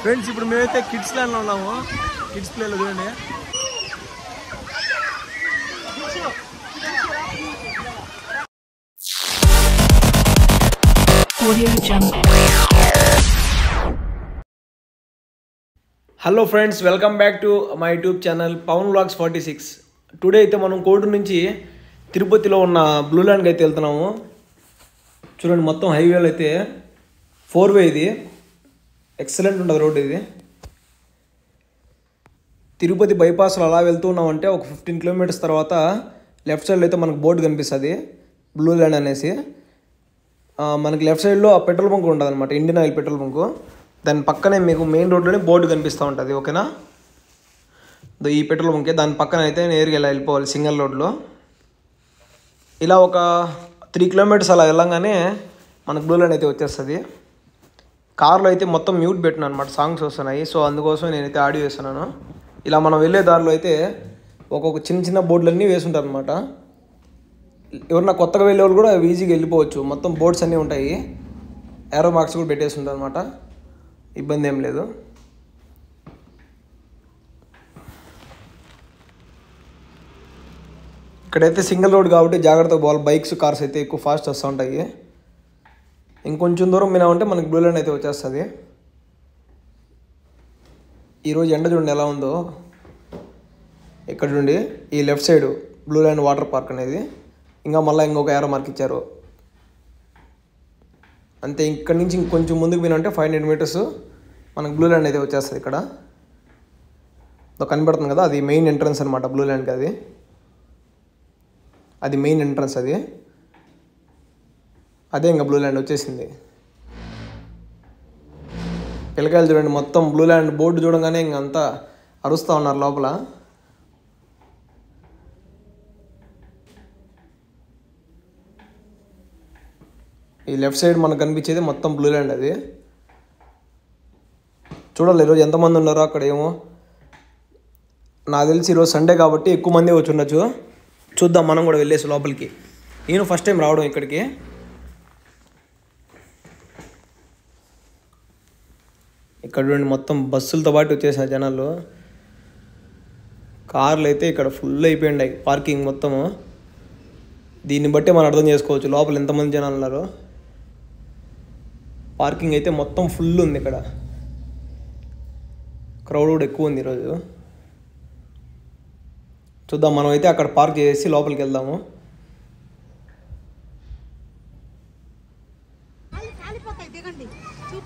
Friends ఇప్పుడు మేమైతే kids land లో ఉన్నాము. కిడ్స్ ప్లేలో చూడండి. Hello friends, welcome back to my YouTube channel Pavan vlogs 46. Today అయితే మనం కోటూరు నుంచి తిరుపతిలో ఉన్న బ్లూ ల్యాండ్కి అయితే వెళ్తున్నాము. చూడండి, మొత్తం హైవేలో అయితే 4-వే ఇది. ఎక్సలెంట్ ఉంటుంది రోడ్ ఇది. తిరుపతి బైపాస్లో అలా వెళ్తూ ఉన్నామంటే ఒక 15 కిలోమీటర్స్ తర్వాత లెఫ్ట్ సైడ్లో అయితే మనకు బోర్డు కనిపిస్తుంది, బ్లూ ల్యాండ్ అనేసి. మనకి లెఫ్ట్ సైడ్లో ఆ పెట్రోల్ బంక్ ఉంటుంది అనమాట, ఇండియన్ ఆయిల్ పెట్రోల్ బంకు. దాని పక్కనే మీకు మెయిన్ రోడ్లోనే బోర్డు కనిపిస్తూ ఉంటుంది. ఓకేనా, ఈ పెట్రోల్ బంకే దాని పక్కన అయితే నేరుగా ఇలా వెళ్ళిపోవాలి సింగిల్ రోడ్లో. ఇలా ఒక 3 కిలోమీటర్స్ అలా వెళ్ళంగానే మనకు బ్లూ ల్యాండ్ అయితే వచ్చేస్తుంది. కార్లో అయితే మొత్తం మ్యూట్ పెట్టినా అనమాట, సాంగ్స్ వస్తున్నాయి. సో అందుకోసం నేనైతే ఆడియో వేస్తున్నాను. ఇలా మనం వెళ్ళే దారిలో అయితే ఒక్కొక్క చిన్న చిన్న బోర్డులన్నీ వేసుంటారు అనమాట. ఎవరన్నా కొత్తగా వెళ్ళే వాళ్ళు కూడా ఈజీగా వెళ్ళిపోవచ్చు. మొత్తం బోర్డ్స్ అన్నీ ఉంటాయి, ఏరో మార్క్స్ కూడా పెట్టేసి ఉంటారు అనమాట. ఇబ్బంది ఏం లేదు. ఇక్కడైతే సింగిల్ రోడ్ కాబట్టి జాగ్రత్తగా పోవాలి. బైక్స్, కార్స్ అయితే ఎక్కువ ఫాస్ట్ వస్తూ ఉంటాయి. ఇంకొంచెం దూరం వినామంటే మనకి బ్లూ ల్యాండ్ అయితే వచ్చేస్తుంది. ఈరోజు ఎండ చూడండి ఎలా ఉందో. ఇక్కడ చూడండి, ఈ left side blue land water park అనేది. ఇంకా మళ్ళీ ఇంకొక ఏరో మార్క్ ఇచ్చారు అంతే. ఇక్కడ నుంచి ఇంకొంచెం ముందుకు పోయినంటే 500 మీటర్స్ మనకు బ్లూ ల్యాండ్ అయితే వచ్చేస్తుంది. ఇక్కడ కనబడుతుంది కదా, అది మెయిన్ ఎంట్రన్స్ అనమాట బ్లూ ల్యాండ్కి. అది మెయిన్ ఎంట్రన్స్. అదే ఇంకా బ్లూ ల్యాండ్ వచ్చేసింది. పిల్లకాయలు చూడండి, మొత్తం బ్లూ ల్యాండ్ బోర్డు చూడగానే ఇంక అంతా అరుస్తూ ఉన్నారు లోపల. ఈ లెఫ్ట్ సైడ్ మనకు కనిపించేది మొత్తం బ్లూ ల్యాండ్. అది చూడాలి ఈరోజు ఎంతమంది ఉన్నారో అక్కడ. ఏమో నాకు తెలిసి ఈరోజు సండే కాబట్టి ఎక్కువ మంది వచ్చి ఉండొచ్చు. చూద్దాం, మనం కూడా వెళ్ళేసి లోపలికి. నేను ఫస్ట్ టైం రావడం ఇక్కడికి. ఇక్కడ చూడండి, మొత్తం బస్సులతో పాటు వచ్చేసారు జనాలు. కార్లు అయితే ఇక్కడ ఫుల్ అయిపోయిండాయి, పార్కింగ్ మొత్తము. దీన్ని బట్టి మనం అర్థం చేసుకోవచ్చు లోపల ఎంతమంది జనాలు ఉన్నారు. పార్కింగ్ అయితే మొత్తం ఫుల్ ఉంది. ఇక్కడ క్రౌడ్ కూడా ఎక్కువ ఉంది ఈరోజు. చూద్దాం, మనం అయితే అక్కడ పార్క్ చేసి లోపలికి వెళ్దాము.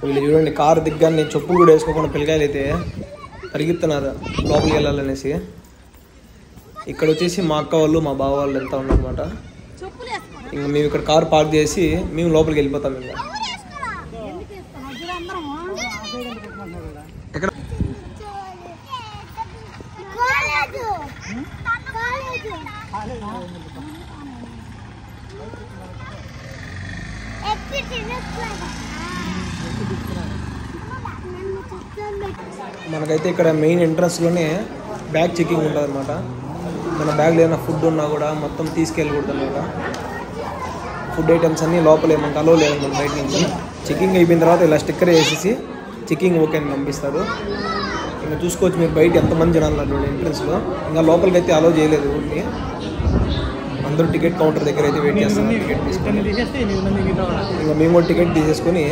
వీళ్ళు చూడండి, కారు దిగ్గానే చెప్పులు కూడా వేసుకోకుండా పిల్లకాయలు అయితే పరిగెత్తున్నారు లోపలికి వెళ్ళాలనేసి. ఇక్కడ వచ్చేసి మా అక్క వాళ్ళు, మా బావ వాళ్ళు ఎంత ఉన్నారన్నమాట. ఇంకా మేము ఇక్కడ కారు పార్క్ చేసి మేము లోపలికి వెళ్ళిపోతాం. ఇంకా ఎక్కడ మనకైతే ఇక్కడ మెయిన్ ఎంట్రన్స్లోనే బ్యాగ్ చెకింగ్ ఉంటుంది అనమాట. మన బ్యాగ్లో ఏమైనా ఫుడ్ ఉన్నా కూడా మొత్తం తీసుకెళ్ళకూడదు అనమాట. ఫుడ్ ఐటమ్స్ అన్నీ లోపలే, మనకు అలో లేదు మన బయట నుంచి. చెకింగ్ అయిపోయిన తర్వాత ఇలా స్టిక్కర్ వేసేసి చెకింగ్ ఓకే అని పంపిస్తారు. ఇంకా చూసుకోవచ్చు మీరు బయట ఎంతమంది జనాలు ఉన్నారు ఎంట్రన్స్లో. ఇంకా లోపలికి అయితే అలో చేయలేదు ఊరికి. అందరూ టికెట్ కౌంటర్ దగ్గర అయితే వెయిట్ చేస్తాం టికెట్ తీసుకొని. ఇంకా మేము కూడా టికెట్ తీసేసుకొని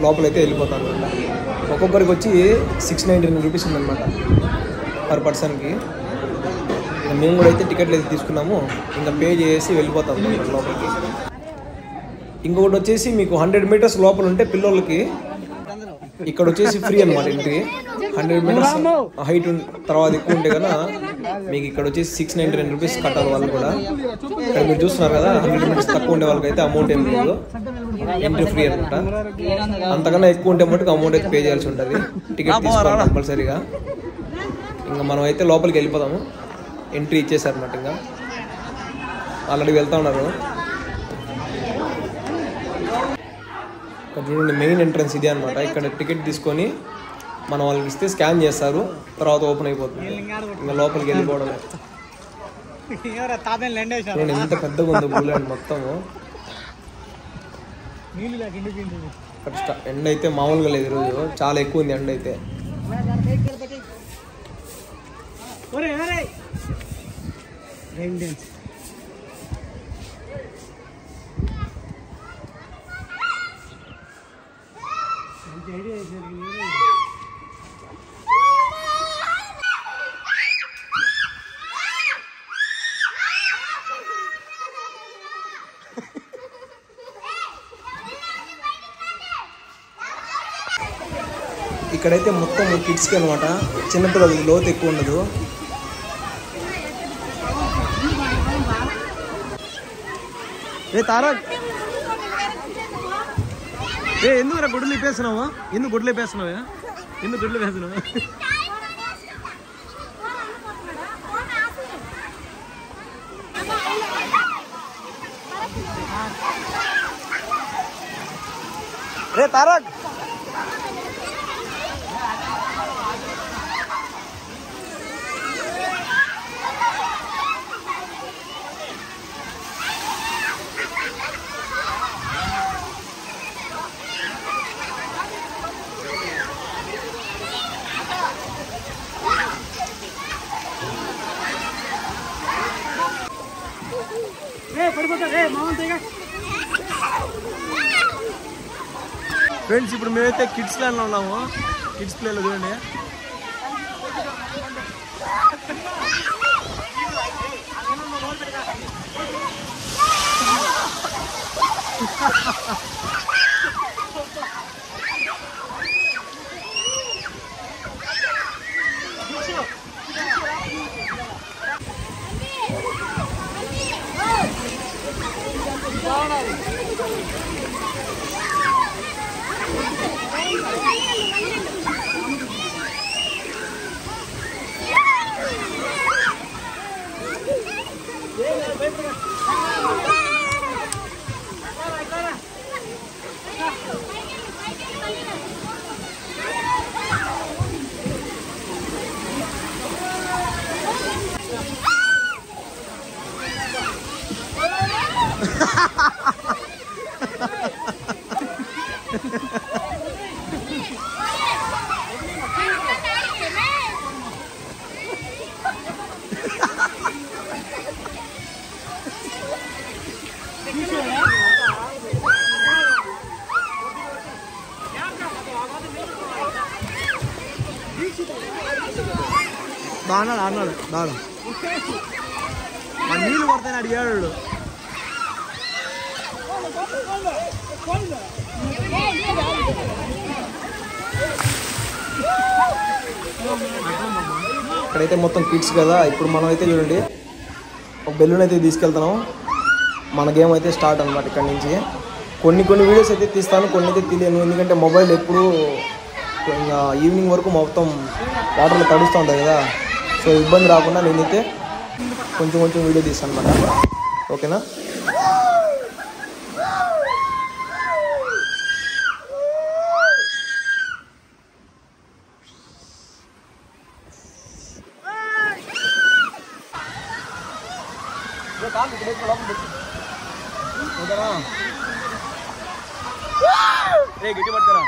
లోపలైతే వెళ్ళిపోతాం అనమాట. ఒక్కొక్కరికి వచ్చి 699 రూపీస్ ఉందన్నమాట పర్ పర్సన్కి. మేము కూడా అయితే టికెట్లు అయితే తీసుకున్నాము. ఇంకా పే చేసి వెళ్ళిపోతాం లోపలికి. ఇంకొకటి వచ్చేసి మీకు 100 మీటర్స్ లోపల ఉంటే పిల్లలకి ఇక్కడ వచ్చేసి ఫ్రీ అనమాట ఎంట్రీ. 100 మీటర్స్ హైట్ తర్వాత ఎక్కువ ఉంటే కన్నా మీకు ఇక్కడ వచ్చేసి 699 రూపీస్ కట్టాలి వాళ్ళు కూడా. ఇక్కడ మీరు చూస్తున్నారు కదా, 100 మీటర్స్ తక్కువ ఉండే వాళ్ళకి అయితే అమౌంట్ ఏం లేదు, ఎంట్రీ ఫ్రీ అనమాట. అంతకన్నా ఎక్కువ ఉంటే మటుకు అమౌంట్ అయితే పే చేయాల్సి ఉంటుంది. టికెట్ తీసుకోవాలి కంపల్సరీగా. ఇంకా మనం అయితే లోపలికి వెళ్ళిపోతాము. ఎంట్రీ ఇచ్చేసారన్నమాట. ఇంకా ఆల్రెడీ వెళ్తూ ఉన్నారు. ఇక్కడ చూడండి, మెయిన్ ఎంట్రన్స్ ఇదే అనమాట. ఇక్కడ టికెట్ తీసుకొని మనం వాళ్ళకి ఇస్తే స్కాన్ చేస్తారు, తర్వాత ఓపెన్ అయిపోతుంది. ఇంకా లోపలికి వెళ్ళిపోవడమే. చూడండి ఎంత పెద్దగా ఉంది బుల్లెట్ మొత్తము. ఎండ అయితే మామూలుగా లేదు ఈరోజు, చాలా ఎక్కువ ఉంది ఎండ అయితే. ఇక్కడైతే మొత్తం కిడ్స్కి అనమాట, చిన్నపిల్లలకి లోతు ఎక్కువ ఉండదు. తారక్ ఎందుకు గుడ్లు ఇప్పేస్తున్నావా? ఎందుకు గుడ్లు ఇప్పేస్తున్నావా? ఎందుకు గుడ్లు వేస్తున్నావా? రే తారక్ ఫ్రెండ్స్, ఇప్పుడు మేమైతే కిడ్స్ ప్లేన్లో ఉన్నాము. కిడ్స్ ప్లేన్లో చూడండి. బాగా ఆడినాడు బాగా, నీళ్ళు కొడతాను అడిగాడు. ఇక్కడైతే మొత్తం కిడ్స్ కదా. ఇప్పుడు మనం అయితే చూడండి, ఒక బెలూన్ అయితే తీసుకెళ్తున్నాం. మన గేమ్ అయితే స్టార్ట్ అనమాట. ఇక్కడ నుంచి కొన్ని వీడియోస్ అయితే తీస్తాను, కొన్ని అయితే తీయలేను. ఎందుకంటే మొబైల్ ఎప్పుడు ఇంకా ఈవినింగ్ వరకు మొత్తం వాటర్లో తడుస్తూ ఉంటుంది కదా. సో ఇబ్బంది రాకుండా నేనైతే కొంచెం వీడియో తీస్తాను అనమాట. ఓకేనా? గట్టి పడతారా?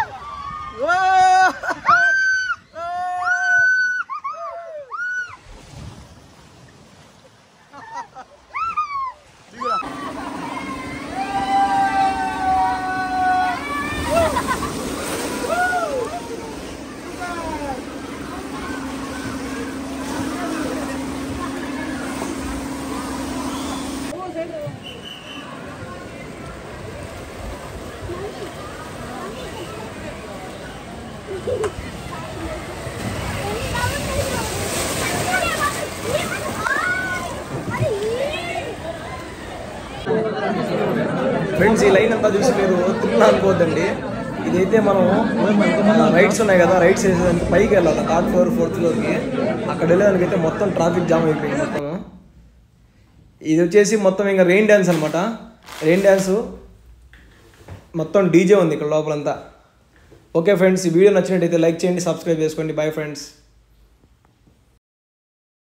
ఫ్రెండ్స్, ఈ లైన్ అంతా చూసి మీరు తిన్నా అనుకోవద్దండి. ఇదైతే మనం రైడ్స్ ఉన్నాయి కదా, రైడ్స్ వేసేదానికి పైకి వెళ్ళాలి, 3rd floor 4th floorకి. అక్కడ వెళ్ళేదానికైతే మొత్తం ట్రాఫిక్ జామ్ అయిపోయింది మొత్తం. ఇది వచ్చేసి మొత్తం ఇంకా రెయిన్ డ్యాన్స్ అనమాట. రెయిన్ డ్యాన్సు మొత్తం డీజే ఉంది ఇక్కడ లోపలంతా. ఓకే ఫ్రెండ్స్, ఈ వీడియో నచ్చినట్టయితే లైక్ చేయండి, సబ్స్క్రైబ్ చేసుకోండి. Bye friends.